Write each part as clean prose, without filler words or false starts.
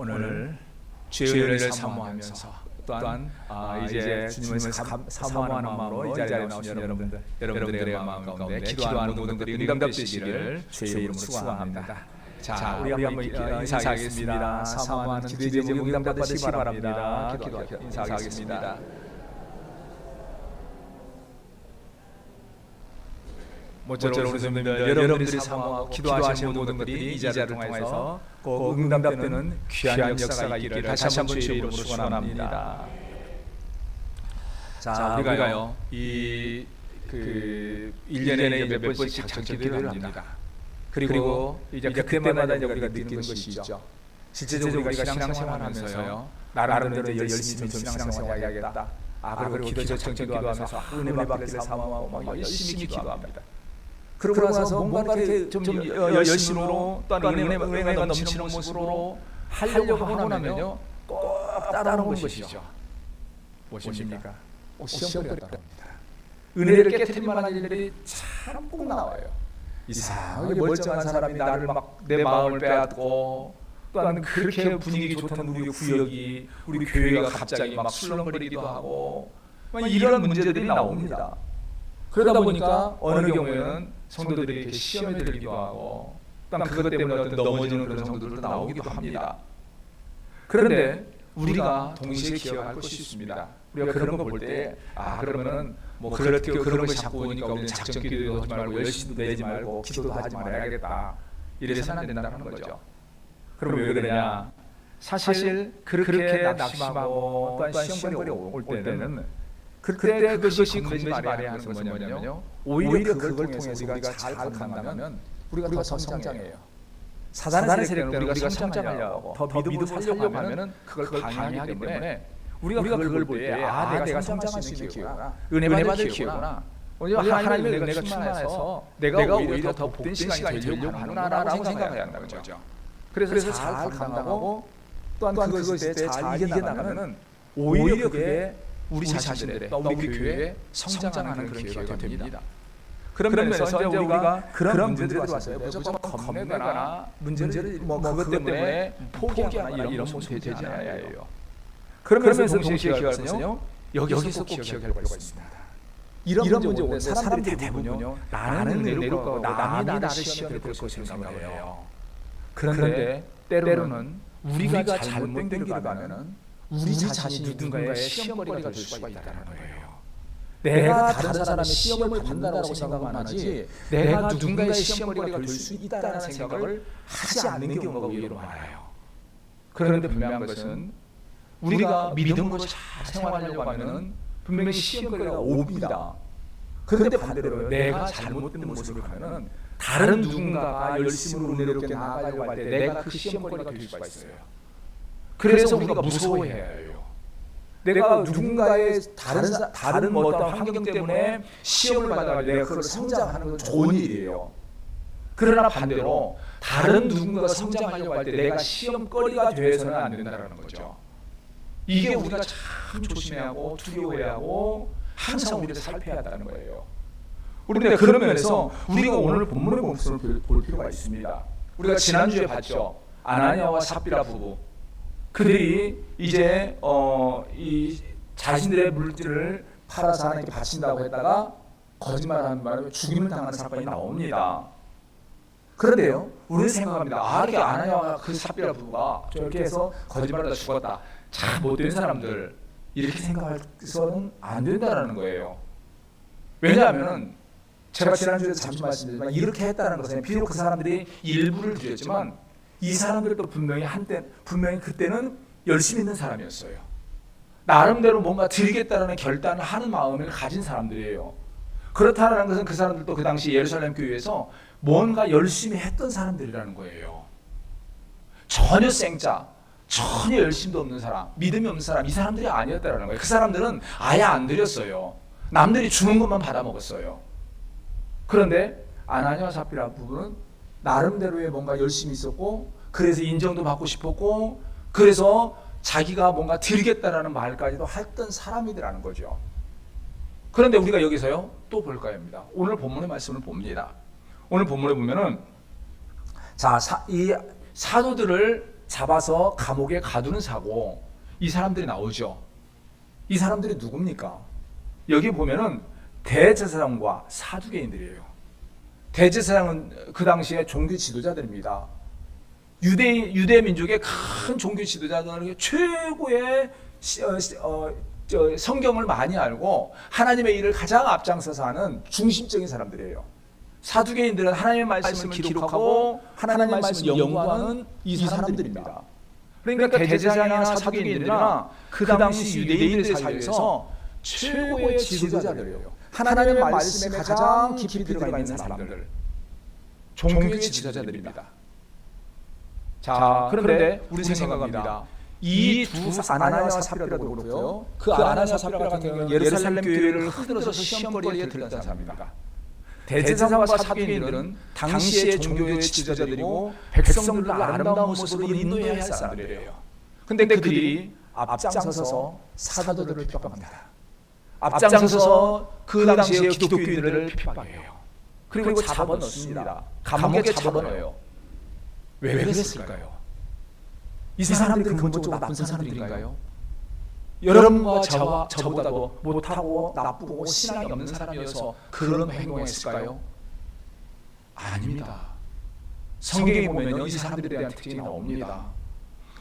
오늘 주의 은혜를 사모하면서 또한 이제 주님을 사모하는 마음으로 이 자리에 나오신 여러분들의 마음 가운데 기도하는 모든 것들이 응답되시기를 주의 이름으로 축원합니다. 자, 우리 한번 인사하겠습니다. 사모하는 기도의 제목 응답받으시기 바랍니다. 인사하겠습니다. 모쪼록 여러분들이 사모하고 기도하시는 모든 것들이 이 자리를 통해서 꼭 응답되는 귀한 역사가 있기를 다시 한번 주의 이름으로 축원합니다. 자, 우리가요 이 1년에 몇 번씩 작정 기도를 합니다. 그리고 이제 그때마다 이제 우리가 느끼는 것이 있죠. 실제적으로 우리가 신앙생활하면서요 나름대로 열심히 좀 신앙생활 해야겠다. 그리고 기도 작정 기도하면서 은혜 받기를 사모하고 막 열심히 기도합니다. 그러고 나서 뭔가 이렇게 좀 열심으로 또 은혜가 넘치는 모습으로 하려고 하고 나면요 꼭 따라오는 것이죠. 무엇입니까? 시험거리가 따라옵니다. 은혜를 깨트릴 만한 일들이 참 꼭 나와요. 이상하게 멀쩡한 사람이 나를 막 내 마음을 빼앗고 또한 그렇게 분위기 좋던 우리 구역이 우리 교회가 갑자기 막 술렁거리기도 하고 이런 문제들이 나옵니다. 그러다 보니까 어느 경우에는 성도들이 이렇게 시험에 들기도 하고 또한 그것 때문에 어떤 넘어지는 그런 성도들도 나오기도 합니다. 그런데 우리가 동시에 기억할 것이 있습니다. 우리가 그런 거 볼 때 그러면은 뭐 그런 걸 자꾸 오니까 우리는 작정 기도도 하지 말고 열심히도 내지 말고 기도도 하지 말아야겠다 이래서는 안 된다는 거죠. 그럼 왜 그러냐? 사실 그렇게 낙심하고 또한 시험거리 올 때는 그때 그것이 겁내지 말아야 하는 것은 뭐냐면요 오히려 그걸 통해서 우리가 잘 감당하면 우리가 더 성장해요. 사단의 세력은 우리가 성장하려고 더 믿음을 살려고 하면 그걸 방해하기 때문에 우리가 그걸 볼 때 내가 성장할 수 있는 기회구나, 은혜 받을 기회구나, 하나님의 은혜가 충만해서 내가 오히려 더 복된 시간이 되려고 하는구나라고 생각해야 한다는 거죠. 그래서 잘 감당하고 또한 그것을 잘 이겨나가면 오히려 그게 우리 자신들의 또 우리 교회에 성장하는 그런 기회가 됩니다. 그런 면에서 이제 우리가 그런 문제들이 왔어요. 무조건 겁내거나 문제를 그것 때문에 포기하거나 이런 모습이 되지 않아야 해요. 그러면서 동시에 기억할 것은요 여기서 꼭 기억할 필요가 있습니다. 이런 문제 오는데 사람들이 대부분요 나는 은혜를 받고 남이 나를 시험에 들 것이라고 생각을 해요. 그런데 때로는 우리가 잘못된 길을 가면은 우리 자신이 누군가의 시험거리가 될 수가 있다는 거예요. 내가 다른 사람의 시험을 받는다고 생각만 하지 내가 누군가의 시험거리가 될 수 있다는 생각을 하지 않는 경우가 의외로 많아요. 그런데 분명한 것은 우리가 믿음으로 잘 생활하려고 하면 분명히 시험거리가 옵니다. 그런데 반대로 내가 잘못된 모습을 하면 다른 누군가가 열심히 은혜롭게 나아가려고 할 때 내가 그 시험거리가 될 수가 있어요. 그래서 우리가 무서워해야 해요. 내가 누군가의 다른 어떤 환경 때문에 시험을 받아가 내가 그걸 성장하는 건 좋은 일이에요. 그러나 반대로 다른 누군가가 성장하려고 할 때 내가 시험거리가 되어서는 안 된다는 거죠. 이게 우리가 참 조심해야 하고 두려워해야 하고 항상 우리를 살펴야 한다는 거예요. 그런데 그런 면에서 우리가 오늘 본문의 모습을 볼 필요가 있습니다. 우리가 지난주에 봤죠. 아나니아와 삽비라 부부. 그들이 이제 이 자신들의 물질을 팔아서 하나님께 바친다고 했다가 거짓말하는 바람에 죽임을 당하는 사건이 나옵니다. 그런데요, 우리는 생각합니다. 이게 아나니아와 그 삽비라 부부가 저렇게 해서 거짓말하다 죽었다. 참 못된 사람들 이렇게 생각해서는 안 된다는 거예요. 왜냐하면 제가 지난주에 잠시 말씀드렸지만 이렇게 했다는 것은 비록 그 사람들이 일부를 드렸지만 이 사람들도 분명히 그때는 열심히 있는 사람이었어요. 나름대로 뭔가 드리겠다는 결단을 하는 마음을 가진 사람들이에요. 그렇다는 것은 그 사람들도 그 당시 예루살렘 교회에서 뭔가 열심히 했던 사람들이라는 거예요. 전혀 생짜, 전혀 열심도 없는 사람, 믿음이 없는 사람, 이 사람들이 아니었다는 거예요. 그 사람들은 아예 안 드렸어요. 남들이 주는 것만 받아 먹었어요. 그런데 아나니아와 삽비라 부부는 나름대로의 뭔가 열심히 있었고 그래서 인정도 받고 싶었고 그래서 자기가 뭔가 드리겠다라는 말까지도 했던 사람이라는 거죠. 그런데 우리가 여기서요 또 볼까 합니다. 오늘 본문의 말씀을 봅니다. 오늘 본문에 보면은 이 사도들을 잡아서 감옥에 가두는 사고, 이 사람들이 나오죠. 이 사람들이 누굽니까? 여기 보면은 대제사장과 사두개인들이에요. 대제사장은 그 당시에 종교 지도자들입니다. 유대 민족의 큰 종교 지도자들, 최고의 성경을 많이 알고 하나님의 일을 가장 앞장서서 하는 중심적인 사람들이에요. 사두개인들은 하나님의 말씀을 기록하고 하나님의 말씀을 연구하는 이 사람들입니다. 그러니까 대제사장이나 사두개인들이나 그 당시 유대인들 사이에서 최고의 지도자들이에요. 하나님의 말씀에 가장 깊이 들어가 있는 사람들, 종교의 지도자들입니다. 자, 그런데 우리 생각합니다. 이 두 아나니아와 삽비라도 그렇고요. 그 아나니아와 삽비라 같은 경우는 예루살렘 교회를 흔들어서 시험거리에 들었던 사람입니다. 대제사장과 사두개인들은 당시의 종교의 지도자들이고 백성들을 아름다운 모습으로 인도해야 할 사람들이에요. 근데 그들이 앞장서서 사도들을 핍박합니다. 앞장서서 그 당시의 기독교인들을 핍박해요. 그리고 잡아넣습니다. 감옥에 잡아넣어요. 왜 그랬을까요? 이 사람들이 근본적으로 나쁜 사람들인가요? 여러분과 저보다도 못하고 나쁘고 신앙이 없는 사람이어서 그런 행동했을까요? 아닙니다. 성경에 보면 이 사람들에 대한 특징이 나옵니다.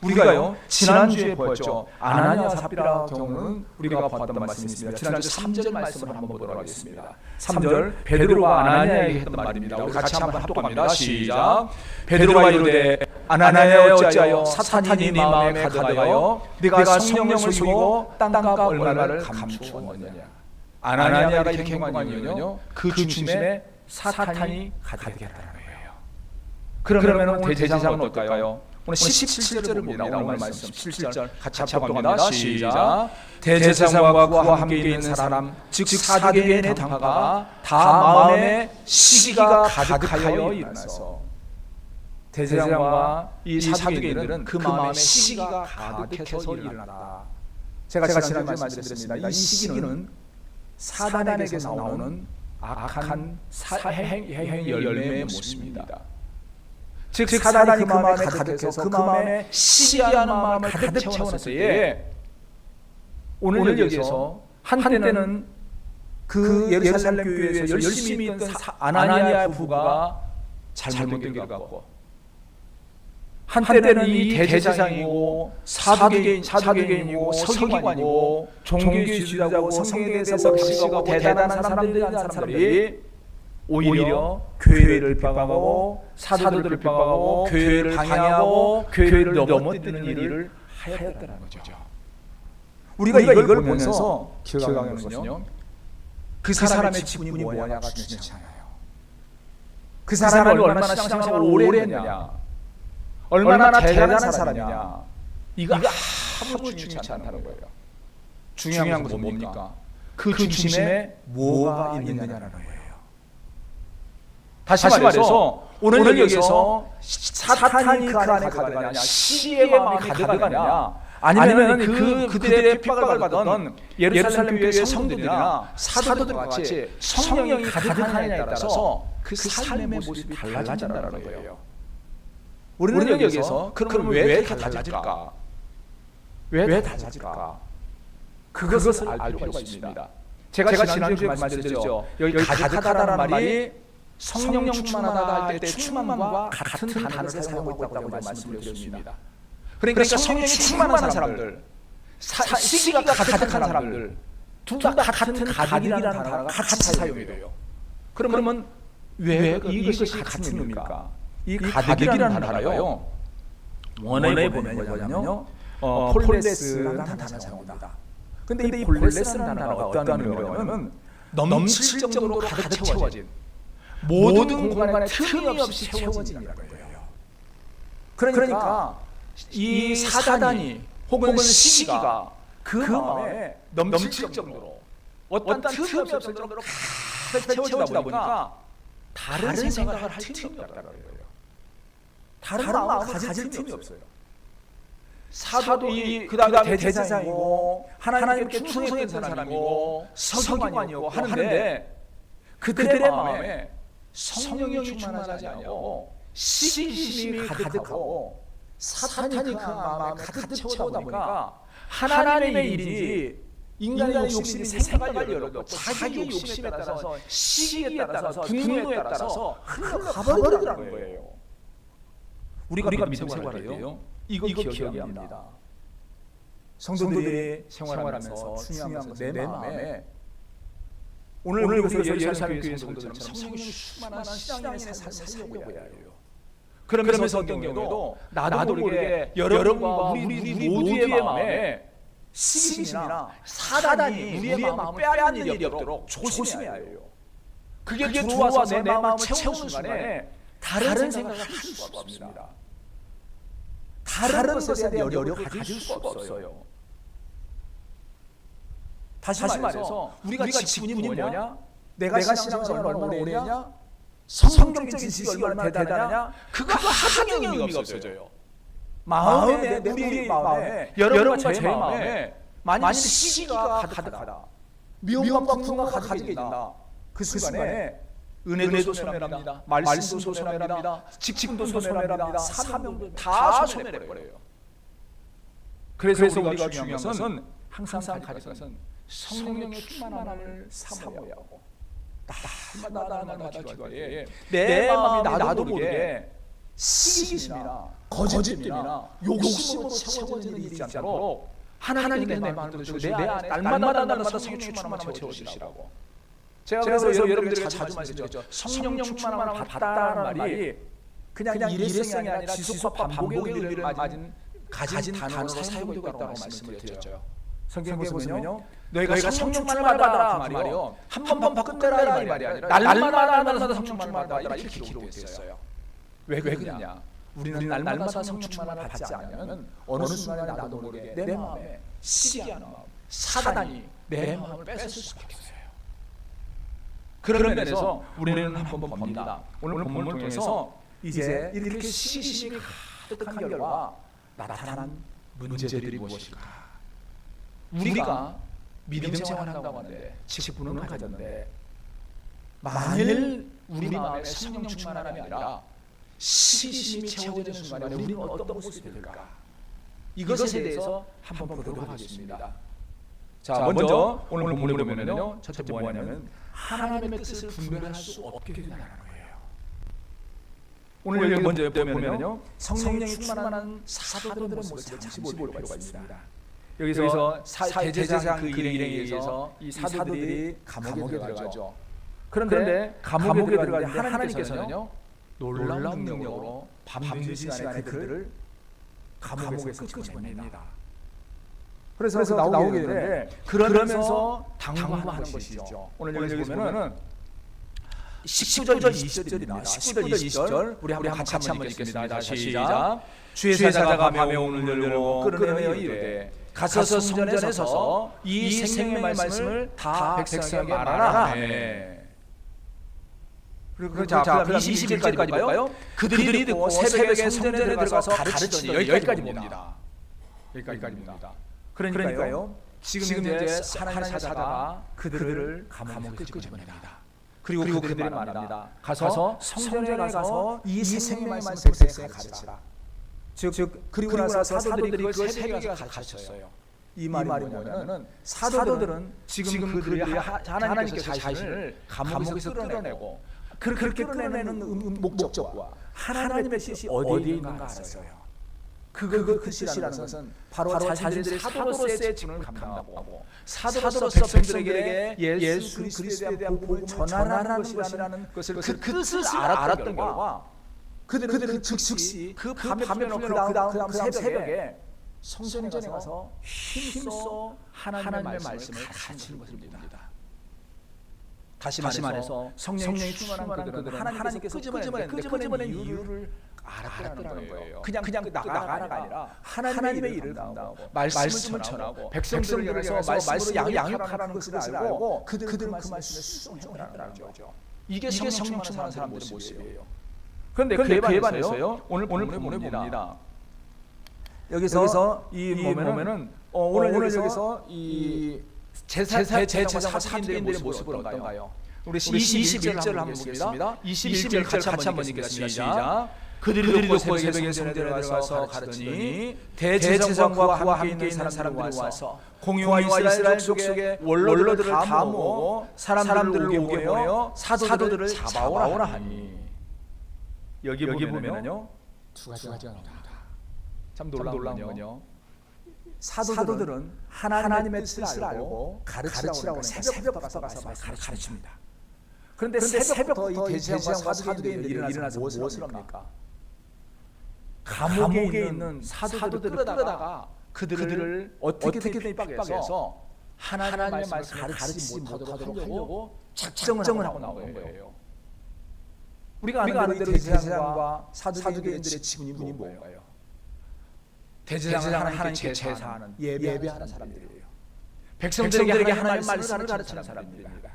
우리가요, 지난주에 보았죠. 아나니아와 삽비라 경우는 우리가 봤던 말씀이 있습니다. 지난주 3절 말씀을 한번 보도록 하겠습니다. 3절, 베드로와 아나니아에게 했던 말입니다. 우리 같이 한번 합독합니다. 시작. 베드로가 이르되 아나니아여 어찌하여 사탄이 네 마음에 가득하여 네가 성령을 속이고 땅값 얼마를 감추었느냐. 아나니아가 이렇게 행동한 이유는요, 그 중심에 사탄이 가득했다는 거예요. 그러면 오늘 대제사장은 어떨까요? 오늘 17절을 봅니다. 오늘 말씀 17절 같이 합독합니다. 시작. 대제사장과 그와 함께 있는 사람 즉 사두개인의 당파가 다 마음에 시기가 가득하여 일어나서, 대제사장과 이 사두개인들은 그 마음에 시기가 가득해서 일어났다. 제가 지난주에 말씀드렸습니다. 이 시기는 사단에게서 나오는 악한 열매의 모습입니다. 즉 사단이 그 마음에 가득해서 그 마음에 시기하는 마음을 가득 채워놨을 때에 오늘 여기에서 한때는 그 예루살렘 교회에서 열심히 있던 아나니아 부부가 잘못된 길 같고, 한때는 이 대제사장이고 사두개인이고 서기관이고 종교의 지도자고 성경에 대해서 각시고 대단한 사람들이 오히려 교회를 핍박하고 사도들을 핍박하고 교회를 방해하고 교회를 넘어뜨리는 일을 하였다는 거죠. 우리가 이걸 보면서 기억하는 것은요, 그 사람의 직분이 뭐냐가 중요하지 않아요. 그 사람이 얼마나 신앙생활을 오래 했느냐, 얼마나 대단한 사람이냐, 이거 아무 중요하지 않다는 거예요. 중요한 것은 뭡니까? 그 중심에 뭐가 있느냐라는 거예요. 다시 말해서 오늘 여기서 사탄이 그 안에 가득하느냐, 시기의 마음이 가득하느냐, 아니면 그들의 핍박을 받던 예루살렘 교회의 성도들이나 사도들과 같이 성령이 가득하느냐에 따라서 그 삶의 모습이 달라진다는 거예요. 우리는 여기서 그러면 왜 달라질까? 왜 달라질까? 그것을 알 필요가 있습니다. 제가 지난주에 말씀드렸죠. 여기 가득하다라는 말이 성령 충만하다 할 때 충만과 같은 단어를 사용하고 있다고 말씀드렸습니다. 그러니까 성령이 충만한 사람들, 시기가 가득한 사람들, 둘 다 같은 가득이라는 단어가 같이 사용이 돼요. 그러면 왜 이것이 같은 의미입니까? 이 가득이라는 단어가요, 원어에 보면 뭐냐면요, 폴레스라는 단어를 사용합니다. 근데 이 폴레스라는 단어가 어떤 의미냐면 넘칠 정도로 가득 채워진, 모든 공간에 틈이 없이 채워진다는 거예요. 그러니까 이 사단이 혹은 시기가 그 마음에 넘칠 정도로 어떤 틈이 없을 정도로 가득 채워지다 보니까 다른 생각을 할 틈이 없다는 거예요. 다른 마음을 가질 틈이 없어요. 사도 그 다음에 대제사장이고 하나님께 충성했던 사람이고 서기관이고 하는데 그들의 마음에 성령이 충만하지 않고 시기심이 가득하고 사탄이 그 마음에 가득 채우다 보니까 하나님의 일인지 인간의 욕심인지 생각을 열었고 자기의 욕심에 따라서 시기에 따라서 분노에 따라서 흘러가버리더라는 거예요. 우리가 믿음 생활할 때요 이거 기억해야 합니다. 성도들이 생활하면서 중요한 것은 내 마음에 오늘 우리가 예루살렘 교회 성도들처럼 성령이 충만한 신앙인의 삶을 살려고야 해요. 그러면서 어떤 경우에도 나도 모르게 여러분과 우리 모두의 마음에 시기심이나 사단이 우리의 마음을 빼앗는 일이 없도록 조심해야 해요. 그게 들어와서 내 마음을 채우는 순간에 다른 생각을 할 수가 없습니다. 다른 것에 대한 여력을 가질 수가 없어요. 다시 말해서 우리가 직분이 뭐냐? 내가 신앙생활을 얼마나 오래 했냐? 성경적인 지식이 얼마나 대단하냐? 그거 하나의 의미가 없어져요. 마음에 우리 마음에 여러분과 제 마음에 만일 시기가 가득하다, 미움과 분노가 가득해 있다, 그 순간에 은혜도 소멸합니다. 말씀도 소멸합니다. 직분도 소멸합니다. 사명도 다 소멸해버려요. 그래서 우리가 중요한 것은 항상 가진 것은 성령의 충만함을 사모해야 하고 날마다 기도할 내 마음이 나도 모르게 시기심이나 거짓됨이나 욕심으로 채워지는 일이 있지 않도록 하나님께서 내 마음을 주시고 내 안에 날마다 성령의 충만함을 채워주시라고. 제가 그래서 여러분들에게 자주 말씀드렸죠. 성령 충만함을 받다라는 말이 그냥 일회성이 아니라 지속과 반복의 의미를 가진 단어로 사용되고 있다고 말씀을 드렸죠. 성경에 보시면요, 너희가 성령 충만을 받아라 그 말이요, 한 번 바꾼다라 이 말이 아니라 날마다 성령 충만을 받아라 이렇게 기록됐어요. 왜 그러냐? 우리는 날마다 성령 충만을 받지 않으면 어느 순간에 나도 모르게 내 마음에 시기하는 마음, 사단이 내 마음을 뺏을 수가 있어요. 그런 면에서 우리는 한번 봅니다. 오늘 본문을 통해서 이제 이렇게 시기심이 가득한 결과 나타난 문제들이 무엇일까? 우리가 믿음 생활한다고 하는데 직분은 가졌는데 만일 우리 마음에 성령 충만함이 아니라 시기심이 채워지는 순간에 우리는 어떤 모습이 될까? 이것에 대해서 한번 보도록 하겠습니다. 자, 먼저 오늘 본문에 보면요, 첫째 뭐냐면 하나님의 뜻을 분별할 수 없게 된다는 거예요. 오늘 여기 먼저 보면요, 성령이 충만한 사도들의 모습을 잠시 볼 필요가 있습니다. 여기서 대제사장 그 일행에 의해서 이 사도들이 감옥에 들어가죠. 그런데 감옥에 들어가는데 하나님께서는요, 놀라운 능력으로 밤늦은 시간에 그들을 감옥에서 끄집어냅니다. 그래서 나오게 되는데 그러면서 당부하는 것이죠. 오늘 여기서 보면은 19절 20절입니다. 19절 20절 우리 같이 한번 읽겠습니다. 시작. 주의 사자가 밤에 문을 열고 끌어내어 이르되 가서 성전에 서서 이 생명의 말씀을 다 백성에게 말하라. 그리고 자, 그다음 21절까지 볼까요? 그들이 듣고 새벽에 성전에 들어가서 가르치니 여기까지 봅니다. 여기까지입니다. 그러니까요, 지금 이제 하나님의 사자가 그들을 감옥에 끄집어냅니다. 그리고 그들이 말합니다. 가서 성전에 가서 이 생명의 말씀 백성에 가르치라. 즉 그리고 나서 사도들이 그걸 새벽에 가서 가르쳤어요. 이 말이 뭐냐면 사도들은 지금 그들이 하나님께서 자신을 감옥에서 끌어내고 그렇게 끌어내는 목적과 하나님의 뜻이 어디에 있는가 알았어요. 그 뜻이라는 것은 바로 자신들이 사도로서의 직분을 감당하고 사도로서 백성들에게 예수 그리스도에 대한 복음을 전하라는 것이라는 것을 그 뜻을 알았던 결과 그들은 즉시 그 밤에 풀려놓고 그 다음 새벽에 성전에 가서 힘써 하나님의 말씀을 가르치는 것입니다. 다시 말해서 성령이 충만한 그들은 하나님께서 끄집어낸 이유를 알았다는 거예요. 그냥 나가라가 아니라 하나님의 일을 감당하고 말씀을 전하고 백성들을 위해서 말씀으로 양육하라는 것을 알고 그들은 그 말씀에 순종하라는 거죠. 이게 성령 충만한 사람들의 모습이에요. 그런데 그에 반해서요, 오늘 본문에 봅니다. 여기서 이 보면은 오늘 여기서 이 제사장 사도인들의 모습은 어떤가요? 우리 21절을 한번 보겠습니다. 21절 같이 한번 읽겠습니다. 시작. 그들이 듣고 새벽에 성전에 들어가서 가르치더니 대제사장과 그와 함께 있는 사람들이 와서 공유와 이스라엘 족속의 원로들을 다 모으고 사람들을 오게 보내어 사도들을 잡아오라 하니. 여기 보면요 두 가지가 나옵니다. 참 놀라운 건요, 사도들은 하나님의 뜻을 알고 가르치라고 새벽부터 가서 가르칩니다. 그런데 새벽부터 이 대제사장과 사도들이 일어나서 무엇을 합니까? 감옥에 있는 사도들을 끌어다가 그들을 어떻게든 핍박해서 하나님의 말씀을 가르치지 못하도록 하려고 작정을 하고 나온 거예요. 우리가 아는 대로 대제사장과 사두개인들의 직분이 뭔가요? 대제사장은 하나님께 제사하는 예배하는 사람들이에요. 백성들에게 하나님의 말씀을 가르치는 사람들입니다.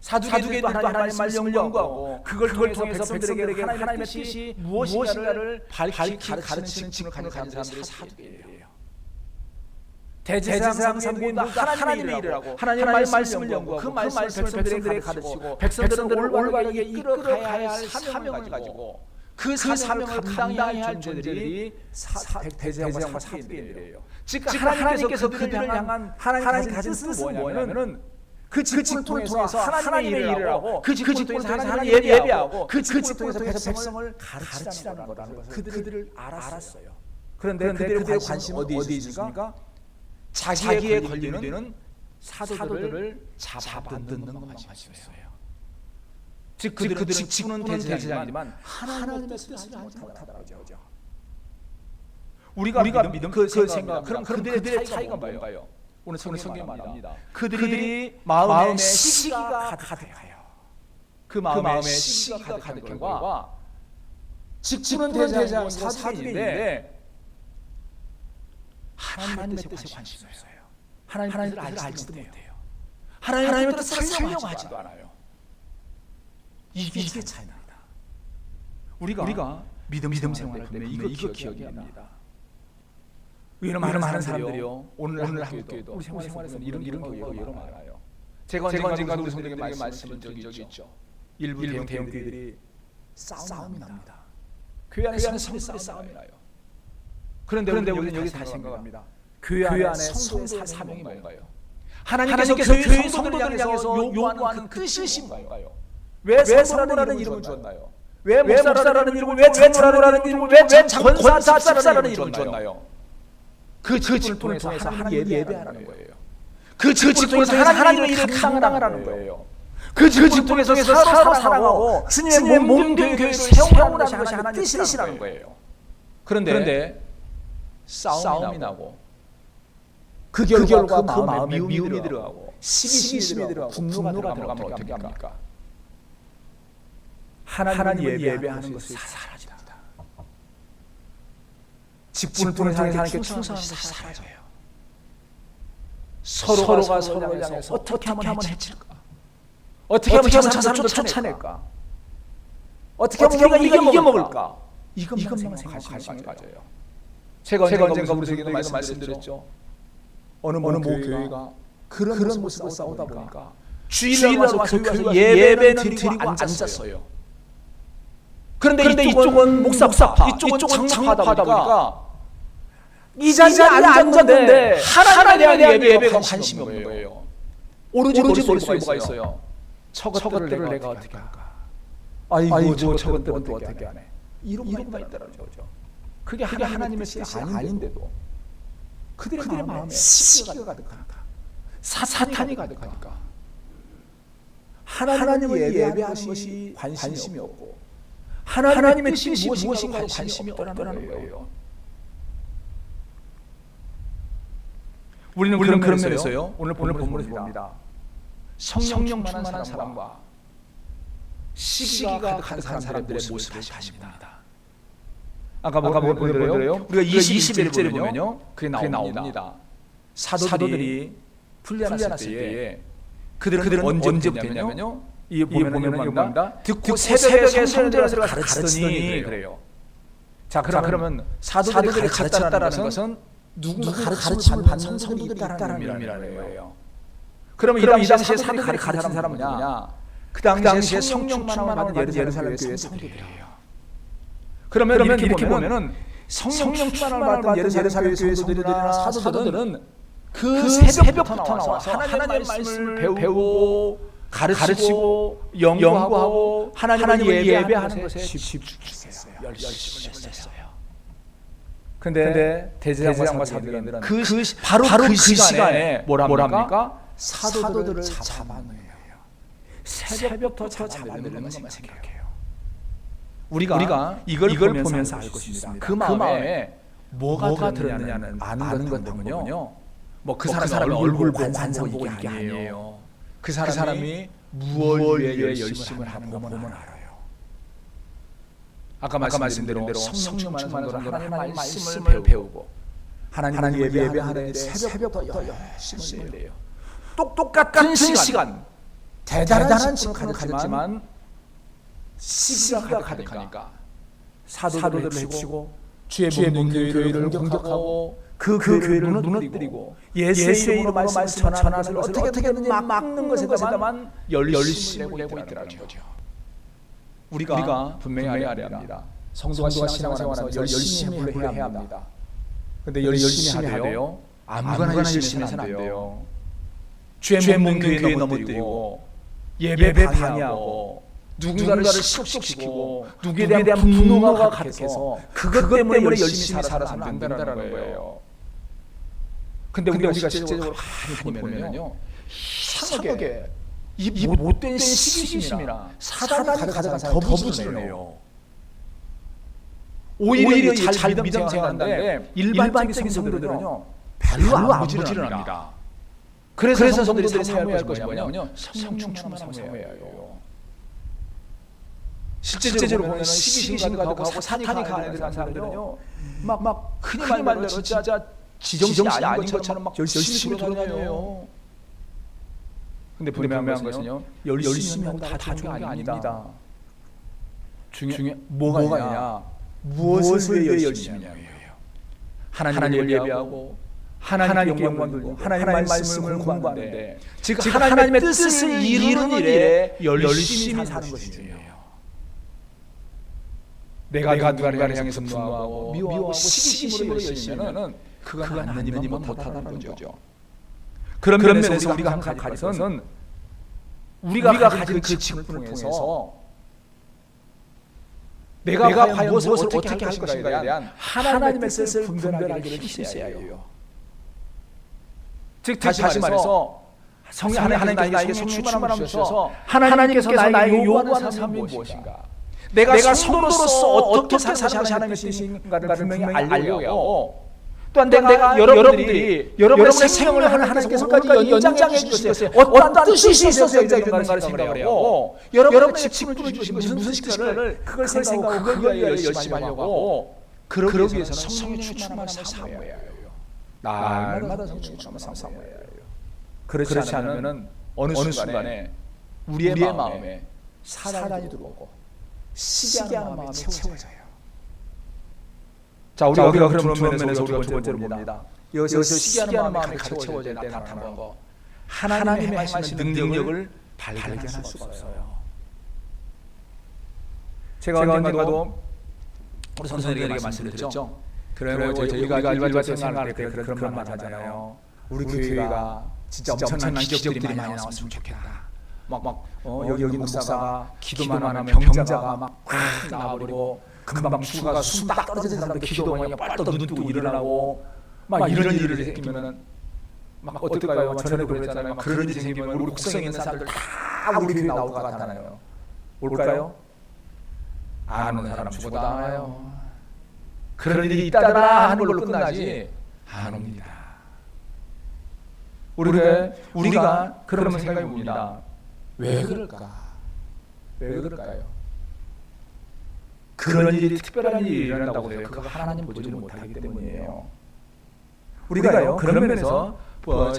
사두개인도 하나님의 말씀을 연구하고 그걸 통해서 백성들에게 하나님의 뜻이 무엇인가를 밝히 가르치는 직분을 가진 사람들이 사두개인이에요. 대제사장 사두개인도 하나님의 일을 하고 하나님의 말씀을 연구하고 그 말씀을 백성들에게 가르치고 백성들은 올바르게 이끌어가야 할 사명을 가지고 그 사명을 감당해야 할 존재들이 대제사장과 사두개인들이에요. 즉 하나님께서 그들을 향한 하나님의 가진 뜻은 뭐냐면은 그 직분을 통해서 하나님의 일을 하고 그 직분을 통해서 하나님을 예배하고 그 직분을 통해서 백성을 가르치라는 거라는 것을 그들을 알았어요. 그런데 그들의 관심은 어디에 있습니까? 자기의 권리는 되는 사도들을 잡아뜯는 것만 관심이었어요. 즉 그들은 직분은 대제사장이지만 하나님의 뜻을 알지 못하더라고요. 우리가 믿음 그 생각, 그럼 그들의 차이가 뭔가요? 오늘 성경에 말합니다. 그들이 마음에 시기가 가득해요. 그 마음에 시기가 가득한 결과 직분은 대제사장이고 사도인데 하나님의 뜻에 관심이 없어요. 하나님의 뜻을 알지도 못해요. 하나님의 뜻을 설명하지도 않아요. 이게 차이납니다. 우리가 믿음 생활을 하면 이거 기억이 납니다. 많은 사람들이요 오늘 한국교회도 우리 생활에서는 이런 경우가 많아요. 제가 언젠가 우리 성도에게 말씀을 드린 적이 있죠. 일부 대형 교회들이 싸움이 납니다. 교회 안에 싸움이 나요. 그런데 우리는 여기 다시 생각합니다. 교회 안에 성도의 사명이 뭔가요? 하나님께서 교회 성도들을 향해서 요구하는 그 뜻이 뭔가요? 왜 성도라는 이름을 주었나요? 왜 목사라는 이름을, 왜 장로라는 이름을, 왜 권사 집사라는 이름을 주었나요? 그 직분을 통해서 하나님 예배하라는 거예요. 그 직분을 통해서 하나님의 일을 감당하라는 거예요. 그 직분을 통해서 서로 사랑하고 주님의 몸된 교회를 세우라는 것이 하나님의 뜻이라는 거예요. 그런데 싸움이 나고 그 결과 그 마음에 미움이 들어가고 시기심이 들어가고 분노가 들어가면 어떻게 합니까? 하나님을 예배하는 것이 사라집니다. 직분을 통해서 하나님께 충성하는 것이 사라져요. 서로가 서로를 향해서 어떻게 하면 해칠까? 어떻게 하면 저 사람을 쫓아낼까? 어떻게 하면 우리가 이겨먹을까? 이것만 관심이 가져요. 제가 언젠가 우리 교회에도 말씀드렸죠. 어느 교회가 그런 모습으로 싸우다 보니까 주일날 와서 예배는 드리고 앉았어요. 그런데 이쪽은 목사파, 이쪽은 장로파다 보니까 이 자리에 앉았는데 하나님에 대한 예배가 관심이 없는 거예요. 오로지 머릿속에 뭐가 있어요? 저것들을 내가 어떻게 할까? 아이고 저것들은 또 어떻게 하네. 이런만 있더라고요. 그게 하나님의 뜻이 아닌데도 그들의 마음에 시기가 가득하니까 사탄이 가득하니까 하나님을 예배하는 것이 관심이 없고 하나님의 뜻이 무엇인가에 관심이 없다는 거예요. 우리는 그런 면에서요. 오늘 본문에서 봅니다. 성령 충만한 사람과 시기가 가득한 사람들의 모습을 다시 봅니다. 아까 보여드려요. 우리가 21절에 보면요, 그게 나옵니다. 사도들이 풀려났을 때에 그들은 언제부터 했냐면요. 이 보면은 뭡니다. 듣고 새벽에 성전에 들어가서 가르치더니 그래요. 자, 그러면 사도들이 가르쳤다라는 것은 누군가 가르침을 받는 성도들이 있다는 의미라는 거예요. 그러면 이 당시에 사도들이 가르친 사람은 누구냐? 그 당시에 성령 충만을 받은 예루살렘 교회 성도들이에요. 그러면 이렇게 보면은 성령 충만을 받은 예루살렘 교회 성도들이나 사도들은 그 새벽부터 나와서 하나님의 말씀을 배우고 가르치고 연구하고 하나님을 예배하는 것에 집중했어요. 열심히 했어요. 근데 대제사장과 사도들은 바로 그 시간에 뭘 합니까? 사도들을 잡아내요. 새벽부터 잡아내는 것만 생각해요. 우리가 이걸 보면서 알 것입니다. 그 마음에 뭐가 들었느냐는 아는 것 때문에요. 뭐 그 사람의 얼굴 보고 환상 보고 이게 아니에요. 그 사람이 무엇을 위해 열심을 하는 거 보면 알아요. 아까 말씀드린 대로 성령 충만한 사람들은 하나님의 말씀을 배우고 하나님 예배하는데 새벽부터 열심을 해요. 똑같은 시간 대단한 시간을 가졌지만 시기가 가득하니까 사도들을 해치고 주의 몸된 교회를 공격하고 그 교회를 무너뜨리고 예수의 이름으로 말씀을 전하는 것을 어떻게든 막는 것에다만 열심히 내고 있더라는 거죠. 우리가 분명히 알아야 합니다. 성도가 신앙생활하면서 열심히 해야 합니다. 그런데 열심히 하되요 아무거나 열심히 해서는 안 돼요. 주의 몸 교회에 넘어뜨리고 예배 방해하고 누군가를 시키고 누구에 대한 분노가 가득해서 그것 때문에 열심히 살아서는 안 된다는 거예요. 근데 우리가 실제적으로 많이 보면요, 이상하게 이 못된 시기심이나 사단이 가득한 사람이 더 부지런해요. 오히려 잘 믿음 생활하는데 일반적인 성도들은요 별로 안 부지런합니다. 그래서 성도들이 사모해야 할 것이 뭐냐면요, 성령 충만함을 사모해야 해요. 실제적으로 보면 시기심이 가득하고 사탄이 가는 사람들은요 막 흔히 말로 진짜 지정신이 아닌 것처럼 막 열심히 돌아다녀요. 근데 분명한 것은요, 열심히 하고 다 중요한 게 아닙니다. 뭐가 있냐, 무엇을 위해 열심히 하냐예요. 하나님을 예배하고 하나님께 영광 돌리고 하나님의 말씀을 공부하는데 즉 하나님의 뜻을 이루는 일에 열심히 사는 것이 중요해요. 내가 누가를 향해서 분노하고 미워하고 시기심으로 열심히 하면 그건 하나님은 못하다는 거죠. 그런 면에서 우리가 항상 가진 것은 우리가 가진 그 직분을 통해서 내가 과연 무엇을 어떻게 할 것인가에 대한 하나님의 뜻을 분별하기를 힘써야 해요. 즉 다시 말해서 하나님께서 나에게 성령 충만함을 주셔서 하나님께서 나에게 요구하는 삶이 무엇인가, 내가 성도로서 어떻게 사는 것이 하나님의 뜻인가를 분명히 알려야 하고, 또한 내가 여러분의 생명을 하나님께서까지 연장해 주셨어요. 어떤 뜻이 있어서 연장해 생각을 하고, 여러분의 직분을 주신 것이 무슨 식사를 그걸 생각하고 그걸 위해 열심히 하려고 하고, 그러기 위해서는 성령의 충만함을 사모해야 해요. 날마다 성령의 충만함을 사모해야 해요. 그렇지 않으면 어느 순간에 우리의 마음에 사단이 들어오고 시기하는 마음이 채워져요. 자, 우리가 그런 면에서 우리가 두 번째로 봅니다. 여기서 시기하는 마음이 채워질 때 나타나는 거, 하나님의 행하시는 능력을 발견할 수가 없어요. 제가 언젠가도 우리 선생님에게 말씀드렸죠. 그리고 우리가 일반적으로 생각할 때 그런 말 하잖아요. 우리 교회가 진짜 엄청난 기적들이 많이 나왔으면 좋겠다. 여기 목사가 기도만 하면 병자가 막 나와버리고, 금방 죽어가 숨 딱 떨어진 사람들 기도하면 빨리 눈 뜨고 일어나고, 막 이런 일이 생기면은 막 어떨까요? 전에도 그랬잖아요. 그런 일이 생기면 우리 국성에 있는 사람들 다 우리 교회 나올 것 같잖아요. 올까요? 안 오는 사람 죽어도 안 와요. 그런 일이 있다더라 하는 걸로 끝나지 안 옵니다. 우리가 그러면 생각해 봅니다. 왜 그럴까? 왜 그럴까요? 그런 일이 특별한 일이 일어난다고 해요. 그거 하나님 보지를 못하기 때문이에요. 우리가요 그런 면에서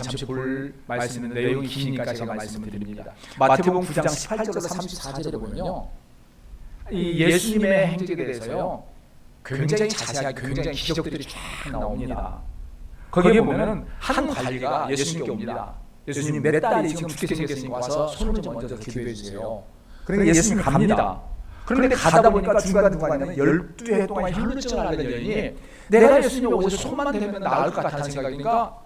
잠시 볼 말씀 내용이 기니까 제가 말씀드립니다. 마태복음 9장 18절에서 34절에 보면요, 이 예수님의 행적에 대해서요 굉장히 자세하게 굉장히 기적들이 쫙 나옵니다. 거기에 보면은 한 관리가 예수님께 옵니다. 예수님, 내 딸이 지금 죽게 생겼으니 와서 손을 좀 얹어서 기도해 주세요. 그러니까 예수님이 갑니다. 그런데 가다 보니까 중간에 누가 있냐면 12해 동안 혈루증을 앓는 여인이 내가 예수님 옷에 손만 대면 나을 것 같다는 생각이니까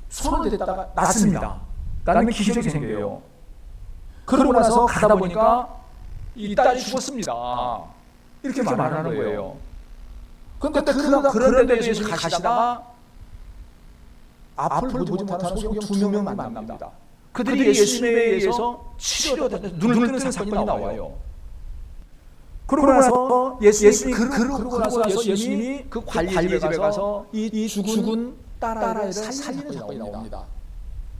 손을 댔다가 낫습니다. 나는 기적이 생겨요. 그러고 나서 가다 보니까 이 딸이 죽었습니다. 이렇게 말하는 거예요. 그런데 그런데도 예수님 가시다가 앞을 보지 못하는 소경 2명을 만납니다. 그들이 예수님에 의해서 치료되는 눈을 뜨는 사건이 나와요. 그러고 나서 예수님이 그 관리집에 가서 이 죽은 딸아이를 살리는 사건이 나옵니다.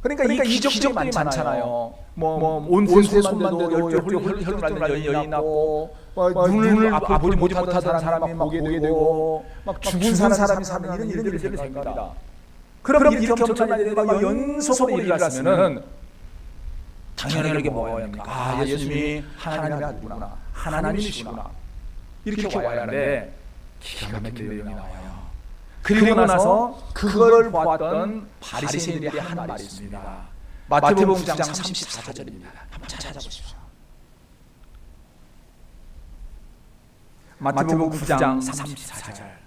그러니까 이 기적들이 많잖아요. 온 손만 대도 혈루증 나는 여인이 났고, 눈을 보지 못하던 사람이 보게 되고, 막 죽은 사람이 사는 이런 일들이 생깁니다. 그럼 이렇게 엄청난 일이 연속으로 일어났으면은 당연하게 뭐가 합니까? 아, 예수님이 하나님의 아들이구나, 하나님이시구나, 이렇게 와야 하는데 기가 막힌 내용이 나와요. 그리고 나서 그걸 보았던 바리새인들이 한 말이 있습니다. 마태복음 9장 34절입니다. 한번 찾아보십시오. 마태복음 9장 34절.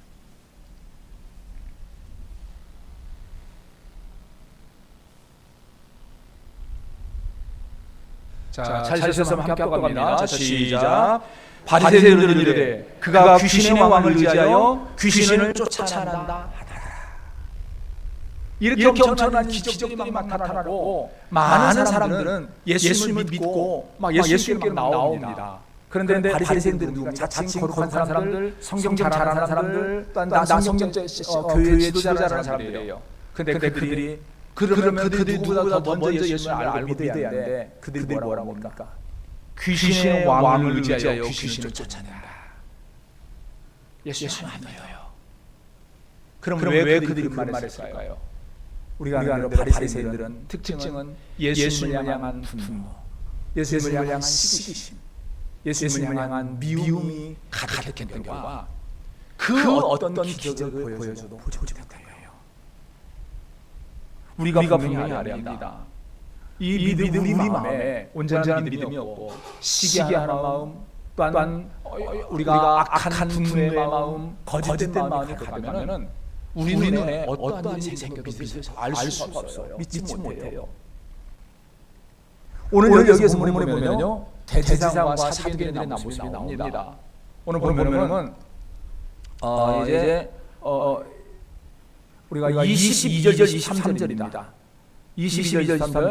자, 찾으셔서 함께 합독합니다. 자, 시작. 바리새인들은 이르되 그가 귀신의 왕을 의지하여 귀신을 쫓아낸다 하더라. 이렇게 엄청난 기적들이 막 나타나고 많은 사람들은 예수님을 믿고 막 예수님께 나옵니다. 그런데 바리새인들은 누굽니까? 자칭 거룩한 사람들, 성경 잘 아는 사람들, 나 성경 교회 지도자라는 사람들이에요. 근데 그러면 그들이 누구보다 더 먼저 예수님을 알고 믿어야 하는데 그들이 뭐라고 합니까? 귀신의 왕을 의지하여 귀신을 쫓아낸다. 예수님 안 믿어요. 그럼 왜 그들이 그런 말을 했을까요? 우리가 아는 바리새인들은 특징은 예수님을 향한 분노, 예수님을 향한 시기심, 예수님을 향한 미움이 가득했던 결과 그 어떤 기적을 보여줘도 보지 못했던 거예요. 우리가 분명히 알아야 합니다. 이 믿음이 우리 마음에 온전한 믿음이 없고 시기하는 마음, 또한 우리가 악한 분노의 마음, 거짓된 마음이 가득하면 우리 눈에 어떠한 일이 생겨도 알 수가 없어요. 믿지 못해요. 오늘 여기에서 보면요, 대제사장과 사두개인들의 모습이 나옵니다. 오늘 보면은 이제 우리가 22절, 23절입니다. 22절, 23절,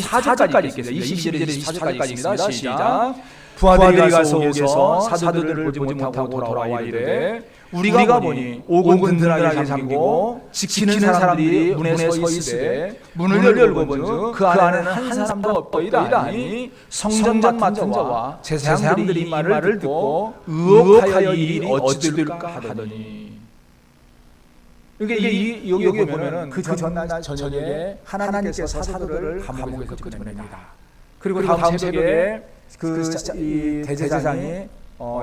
24절까지 있겠습니다. 22절, 24절까지 있습니다. 시작. 부하들이 가서 옥에서 사도들을 보지 못하고 돌아와 이르되 우리가 보니 옥은 든든하게 잠기고 지키는 사람들이 문에 서 있으되 문을 열고 본즉 그 안에는 한 사람도 없더이다 하니 성전 맡은 자와 제사장들이 이 말을 듣고 의혹하여 이 일이 어찌 될까 하더니. 여기 보면은 그 전날 저녁에 하나님께서 사도들을 감옥에서 끊어냅니다. 그리고 다음 새벽에 이 대제사장이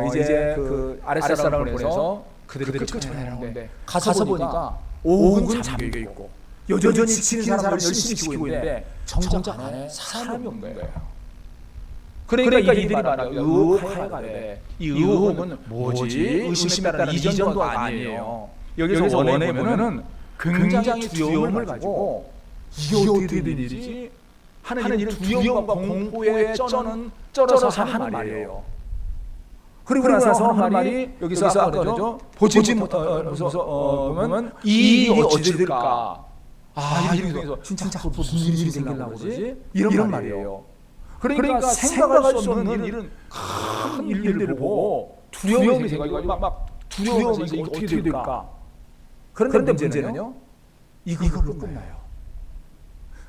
이제 그 아랫사람을 보내서 그들을 쫓아내는데 가서 보니까 옥은 잠겨 있고 여전히 지키는 사람을 열심히 지키고 있는데 정작 안에 사람이 없는 거예요. 그러니까 이들이 말하는 의혹하여가되 이 의혹은 뭐지? 의심에 따른 이전도 아니에요. 여기서 원에 보면은 굉장히 두려움을 가지고 이게 어떻게 된 일이지? 하는 이런 두려움과 공포에 쩔어서 하는 말이에요. 그리고 나서 하는 말이 여기서 아까 그러죠. 보지 못하면서 보면 이 일이 어찌 될까? 아, 이래서 진짜 무슨 일이 생기려고 그러지? 이런 말이에요. 그러니까 생각할 수 없는 이런 큰 일들을 보고 두려움이 생기고 막 두려워서 이게 어떻게 될까? 그런데 문제는요, 이걸로 끝나요.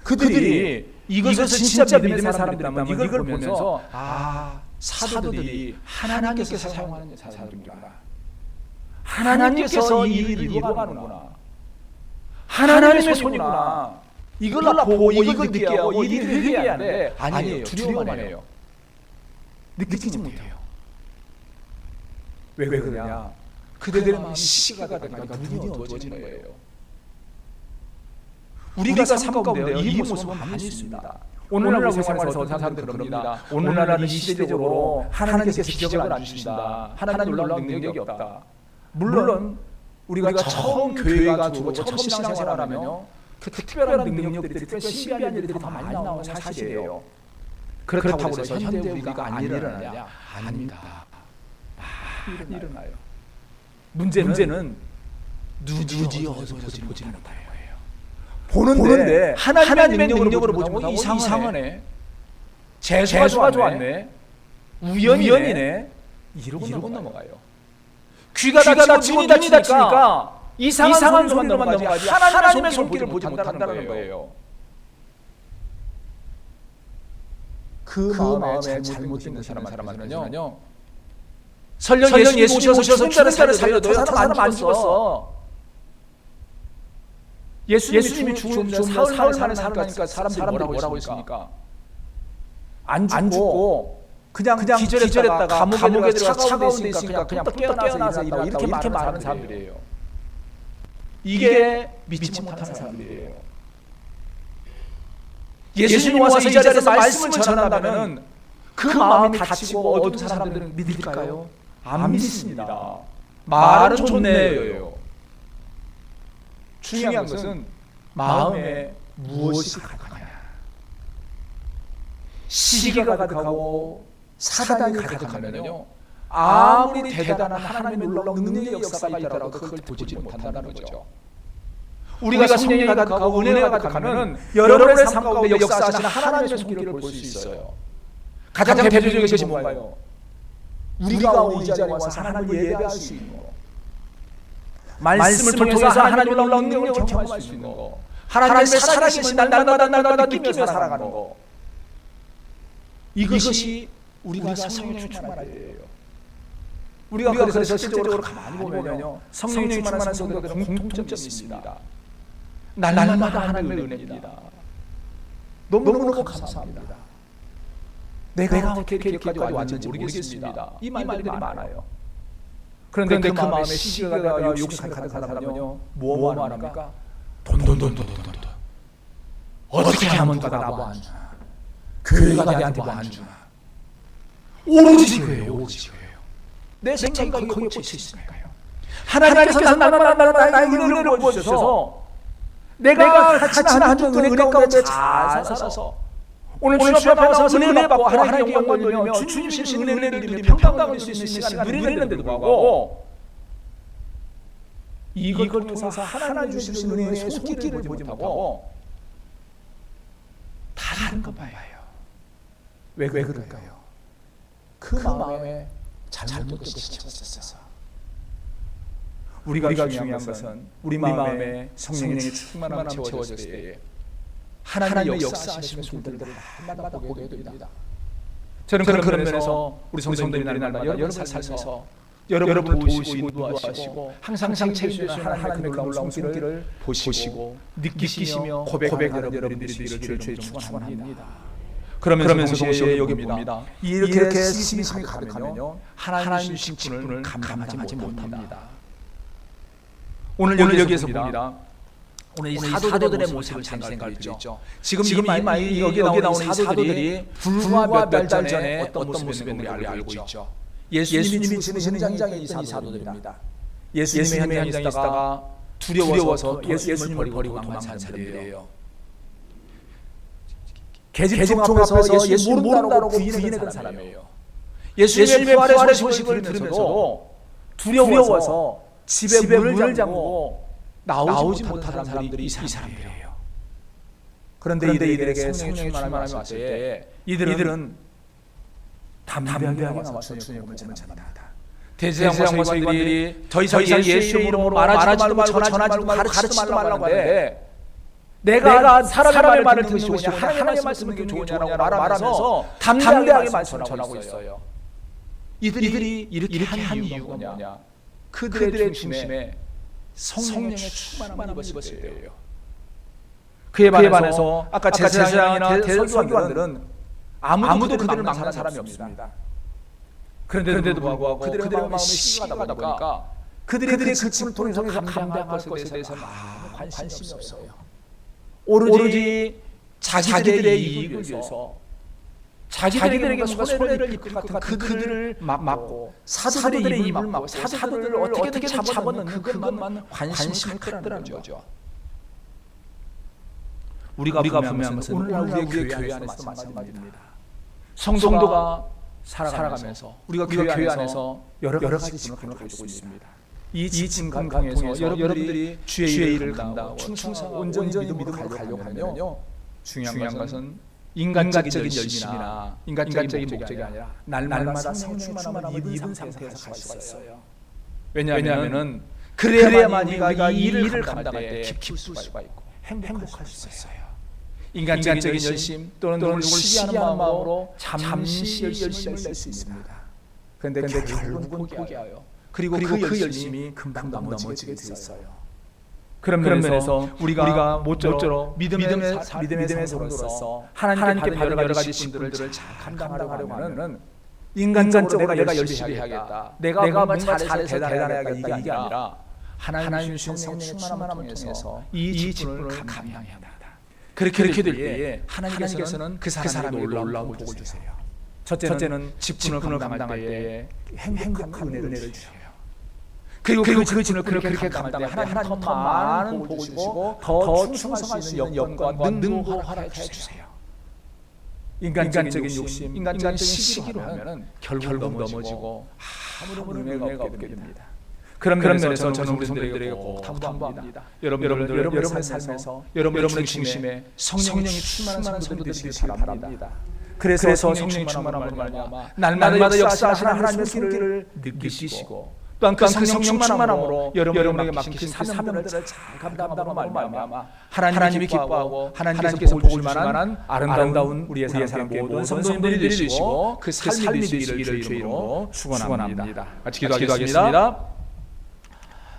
그들이 이것을 진짜 믿음의 사람들이라면 이걸 보면서 사도들이 하나님께서 사용하는 사람들이구나. 하나님께서 이 일을 이루어가는구나. 하나님의 손이구나. 이걸 보고 이걸 느끼고 이 일을 회개해야 하는데 아니에요. 두려워만 해요. 느끼지 못해요. 왜 그러냐? 그들의 마음이 시기가 되니까 눈이 어두워지는 거예요. 우리가 삶 가운데 이 모습은 많이 있습니다. 오늘날 우리 생활에서 어떤 사람들은 그럽니다. 오늘날은 시대적으로 하나님께서 기적을 안 주신다. 하나님 놀라운 능력이 없다. 물론 우리가 처음 교회가 들어오고 처음 신앙생활하면요, 그 특별한 능력들이, 특별한 신비한 일들이 더 많이 나오는 사실이에요. 그렇다고 해서 현대 우리가 안 일어나냐? 아닙니다. 많이 일어나요. 문제는 누지 어디서 보지 못할 거예요. 보는데 하나님의 능력으로 보지 못하고 이상하네, 재수가 좋았네, 우연이네, 이러고 넘어가요. 귀가 닫히고 눈이 닫히니까 이상한 소리로만 넘어가지 하나님의 손길을 보지 못한다는 거예요. 그 마음에 잘못된 사람은요, 설령 예수님이 오셔서 죽은 자를 살려도 저 사람 안 죽었어. 예수님이 죽은 사흘 만에 살아나니까 사람들이 뭐라고 했습니까? 안 죽고 그냥 기절했다가 감옥에 들어가 차가운 데 있으니까 그냥 깨어나서 일어났다, 이렇게 말하는 사람들이에요. 이게 믿지 못하는 사람들이에요. 예수님이 와서 이 자리에서 말씀을 전한다면 그 마음이 닫히고 어두운 사람들은 믿을까요? 안 믿습니다. 말은 좋네요. 중요한 것은 마음에 무엇이 가득하냐. 시기가 가득하고 사단이 가득하면요, 아무리 대단한 하나님의 놀라운 능력의 역사가 있더라도 그걸 보지 못한다는 거죠. 우리가 성령이 가득하고 은혜가 가득하면 여러분의 삶 가운데 역사하시는 하나님의 손길을 볼 수 있어요. 가장 대표적인 것이 뭔가요? 우리가 오늘 이 자리에 와서 하나님을 예배할 수 있는 거, 말씀을 통해서 하나님의 놀라운 능력을 경험할 수 있는 거, 하나님의 살아계신 날마다 느끼며 살아가는 거, 이것이 우리가 성령의 충만할 때예요. 우리가 그래서 실질적으로 가만히 보면요, 성령의 충만한 성도들은 공통점이 있습니다. 날마다 하나님의 은혜입니다. 너무너무 감사합니다. 내가 어떻게 이렇게까지 왔는지 모르겠습니다. 이 말들이 많아요. 그런데 그 마음에 시기가 욕심 가득한 사람은요, 뭐 합니까? 돈. 어떻게 하면 나보고 안 주나? 교회가 나한테 뭐 안 주나? 오로지 교회예요. 내 생각이 거기에 꽂혀 있으니까요. 하나님께서 날마다 나의 은혜를 부어주셔서 내가 같이나 한주 은혜 가운데 잘 살아서 오늘 주님 앞에 나와서 은혜 받고 하나님께 영광 돌리며 주님 주신 은혜를 누리며 평강 누릴 수 있는 시간을 누리는데도 불구하고 이걸 통해서 하나님 주신 은혜의 손길을 보지 못하고 다른 것 봐요. 왜 그럴까요? 그 마음에 잘못된 것이 채워졌어서. 우리가 중요한 것은 우리 마음에 성령의 충만함 채워졌을 때에 하나님의 역사하시는 손들을 날마다 보게 됩니다. 저는 그런 면에서 우리 성도님들이 날마다 여러분 살면서 여러분을 도우시고 인도하시고 항상 채워주시는 하나님의 놀라운 손길을 보시고 느끼시며 고백하는 여러분들이 되시기를 주의 축원합니다. 그러면서 동시에 여기 봅니다. 이렇게 시심이 가득하면요, 하나님 직분을 감당하지 못합니다. 오늘 여기에서 봅니다. 오늘 이 사도들의 모습을 생각할 수 있죠. 지금 여기 나오는 이 사도들이 불과 몇 달 전에 어떤 모습이었는지 알고 있죠. 예수님이 죽으시는 현장에 있던 이 사도들입니다. 예수님의 현장에 있다가 두려워서 예수님을 버리고 도망간 사람들이에요. 계집종 앞에서 예수 모른다고 부인했던 사람이에요. 예수님의 부활의 소식을 들으면서도 두려워서 집에 문을 잠그고 나오지 못하는 사람들이 이 사람들이에요. 그런데 이들에게 성령의 충만함이 왔을 때 이들은 담대하게 나와서 주님을 전합니다. 대제사장관들이 더 이상 예수의 이름으로 말하지 말고 전하지 말고 가르치지 말라고 하는데 내가 사람의 말을 듣는 것이 하나님의 말씀을 듣는 게 좋으냐고 말하면서 담대하게 말씀을 전하고 있어요. 이들이 이렇게 한 이유가 뭐냐? 그들의 중심에 성령의 충만함을 입었을 때예요. 그에 반해서 아까 제사장이나 대서기관들은 아무도 그들을 막는 사람이 없습니다. 그런데도 불구하고 그들의 마음에 시기가 나다 보니까 그들의 그 짐을 통해서 감당할 것에 대해서는 아무 관심이 없어요. 오로지 자기들의 이익을 위해서 자기들에게 뭔가 손해를 입힐 것 같은 그들을 막고 사도들의 입을 막고 사도들을 어떻게든 잡아넣는 그것만 관심이 크더라는 거죠. 우리가 분명하면서 오늘날 우리의 교회 안에서 마찬가지입니다. 성도가 살아가면서 우리가 교회 안에서 여러 가지 직분을 가지고 있습니다. 이 직분 통해서 여러분들이 주의 일을 감당하고 충성하고 온전히 믿음으로 가려고 하면요, 중요한 것은 인간적인 열심이나 인간적인 목적이 아니라 날마다 성령의 충만함을 입은 상태에서 갈 수가 있어요. 왜냐하면 그래야만 우리가 이 일을 감당할 때 깊이 웃을 수가 있고 행복할 수 있어요. 인간적인 열심 또는 누구를 시기하는 마음으로 잠시 열심을 낼 수 있습니다. 그런데 결국은 포기해요. 그리고 그 열심이 금방 넘어지게 되었어요. 그런 면에서 우리가 모쪼록 믿음의 성도로서 하나님께 받은 여러 가지 직분들을 잘 감당하려고 하면 인간적으로 내가 열심히 해야겠다, 내가 뭔가 잘해서 대단해야겠다, 이게 아니라 하나님 주신 성령의 충만함을 통해서 이 직분을 감당해야 한다. 그렇게 될 때에 하나님께서는 그 사람에게 놀라운 복을 주세요. 첫째는 직분을 감당할 때에 행복한 은혜를 주세요. 그리고 그 직분을 그렇게 감당할 때 하나님 더 많은 복을 주시고 더 충성할 수 있는 여건과 능력을 허락해 주세요. 인간적인 욕심, 인간적인 시기로 하면 결국 넘어지고 아무런 은혜가 없게 됩니다. 그런 면에서 저는 우리 성도들에게 꼭 당부합니다. 여러분의 삶에서 여러분의 중심에 성령이 충만한 성도들이 되시기 바랍니다. 그래서 성령이 충만함으로 말미암아 날마다 역사하시는 하나님의 손길을 느끼시고 또한 그 성령 충만함으로 여러분에게 맡기신 사명들을 잘 감당함으로 말미암아 하나님이 기뻐하고 하나님께서 복을 줄 만한 아름다운 우리의 삶 모든 성도님들이 되시고 그 삶이 되시기를 주의 이름으로 축원합니다. 같이 기도하겠습니다.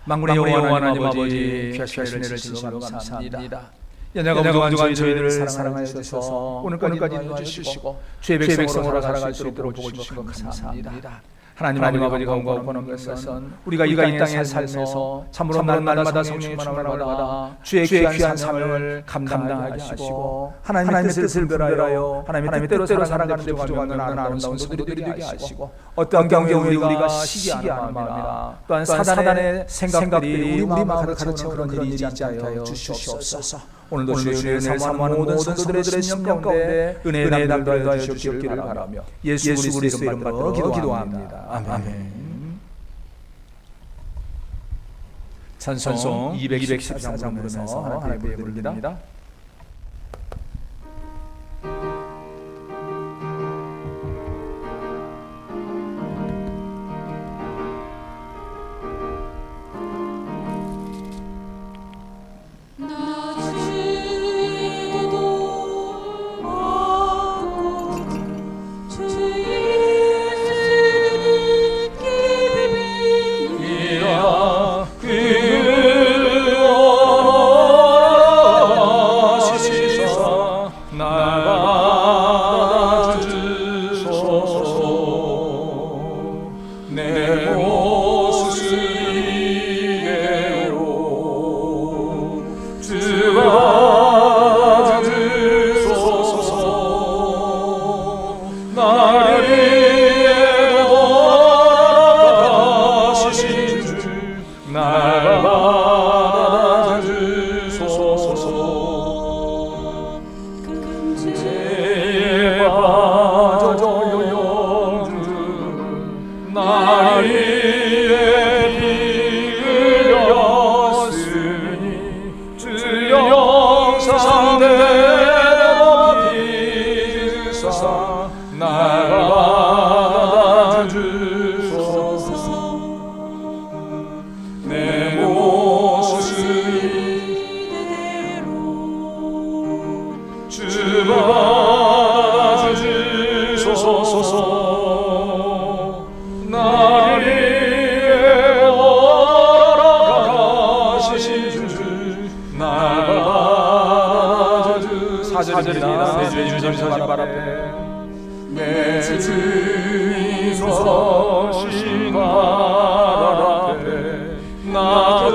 만군의 여호와 하나님 아버지, 귀하신 은혜를 진실로 감사합니다. 연약하고 저희들을 사랑하여 주셔서 오늘까지 인도해 주시고 주의 백성으로 살아갈 수 있도록 복을 주신 것 감사합니다. 하나님 아버지 강구하고 원하는 것은 우리가 이 땅의 삶에서 참으로 날마다 성령의 충만함을 받아 주의 귀한 사명을 감당하게 하시고 하나님의 뜻을 분별하여 하나님의 뜻대로 살아가는 데 부족한 아름다운 성도들이 되게 하시고 어떠한 경우에 우리가 시기하는 마음이나 또한 사단의 생각들이 우리 마음을 가르치는 그런 일이 있지 않게 주시옵소서. 오늘도 주의 은혜를 사모하는 모든 성도들의 신령 가운데 은혜의 담대하여 주시기를 바라며 예수 그리스도의 이름 받들어 기도합니다. 아멘. 찬송 213장 부르면서 하나님께 부릅니다. 사절입니다. 내 주님 서신 발 앞에 내 주님 서신 발 앞에 나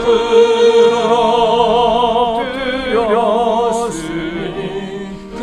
엎드렸으니 그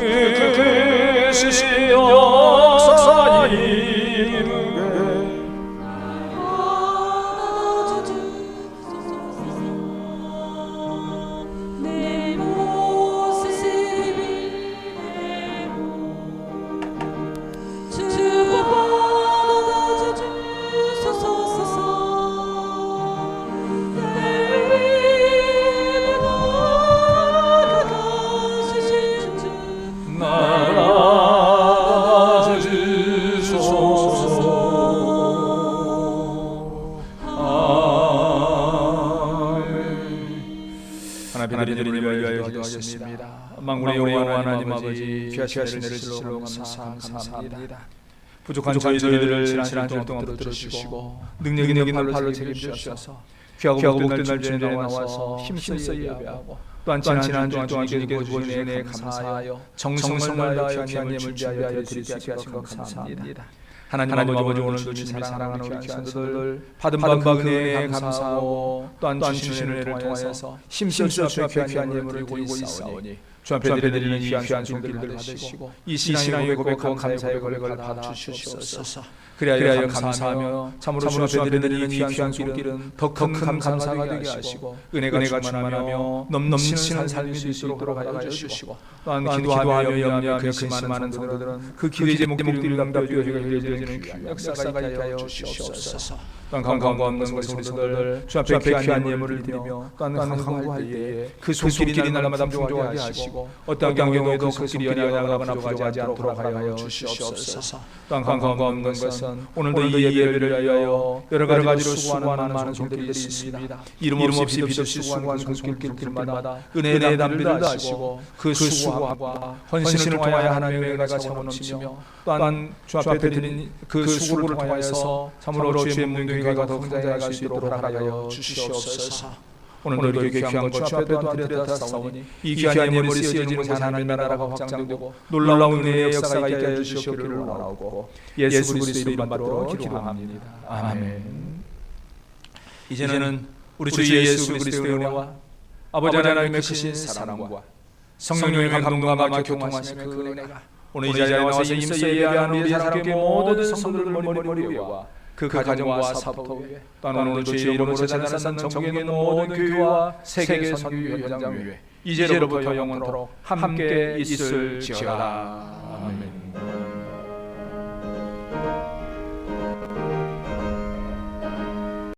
하나님들이 위하여 기도하겠습니다. 만군의 여호와 하나님 아버지, 귀하신 은혜를 실로 감사합니다. 부족한 저희들을 지난 주 동안 붙들어주시고 능력 있는 팔로 책임주셔서 귀하고 복된 날 주에 나와서 힘써 예배하고 또한 지난 주 동안 주님께 주신 은혜에 감사하여 정성을 다하여 귀한 예물을 준비하여 드릴 수 있게 하신 것 감사합니다. 하나님 아버지, 오늘도 주님이 사랑하는 우리 귀한 성도들 받은 바 은혜에 감사하고 또한 주신 은혜를 통하여서 힘써 주 앞에 귀한 예물을 드리고 있사오니 주 앞에 드리는 이 귀한 손길들 받으시고 이 신앙의 고백하고 감사의 고백을 받아주시옵소서. 그리하여 감사하며 참으로 주 앞에 드리는 이 귀한 손길은 더 큰 감사가 되게 하시고 은혜가 충만하며 넘치는 삶이 될 수 있도록 하여 주시고 또한 기도하며 염려하며 근심하는 성도들은 그 기도의 제목들을 남겨주어 이루어지는 귀한 역사가 있게 하여 주시옵소서. 또한 강구가 없는 우리 성도들 주 앞에 귀한 예물을 드리며 또한 강구할 때에 그 손길이 날마다 풍족하게 하시고 어떤 경우에도 그 손길이 연약하거나 부족하지 않도록 하여 주시옵소서. 또한 강구가 없는 것은 오늘도 이 예배를 위하여 여러 가지로 수고하는 많은 손길들이 있습니다. 이름 없이 빛없이 수고하는 그 손길들마다 은혜의 담비를 하시고 그 수고와 헌신을 통하여 하나님의 은혜가 차고 넘치며 또한 주 앞에 드리는 그 수고를 통하여서 참으로 주의 문교회가 더 성장해갈 수 있도록 허락하여 주시옵소서. 오늘도 이렇게 귀한 것 주 앞에 또한 드렸다 싸우니 이 귀한 예물이 쓰여지는 곳에 하나님의 나라가 확장되고 놀라운 은혜의 역사가 있게 하여 주시옵기를 원하옵고 예수 그리스도의 이름 받들어 기도합니다. 아멘. 이제는 우리 주 예수 그리스도의 은혜와 아버지 하나님의 크신 사랑과 성령의 감동과 마음의 교통하심의 그 은혜가 오늘 이 자리에 나와서 힘써 예배하는 우리 사람께 모든 성도들 머리 위와 그 가정과 사업터 위에 또한 오늘 주의 이름으로 재단을 쌓는 전국에 있는 모든 교회와 세계 선교 현장 위에 이제로부터 영원토록 함께 있을지어다. 아멘.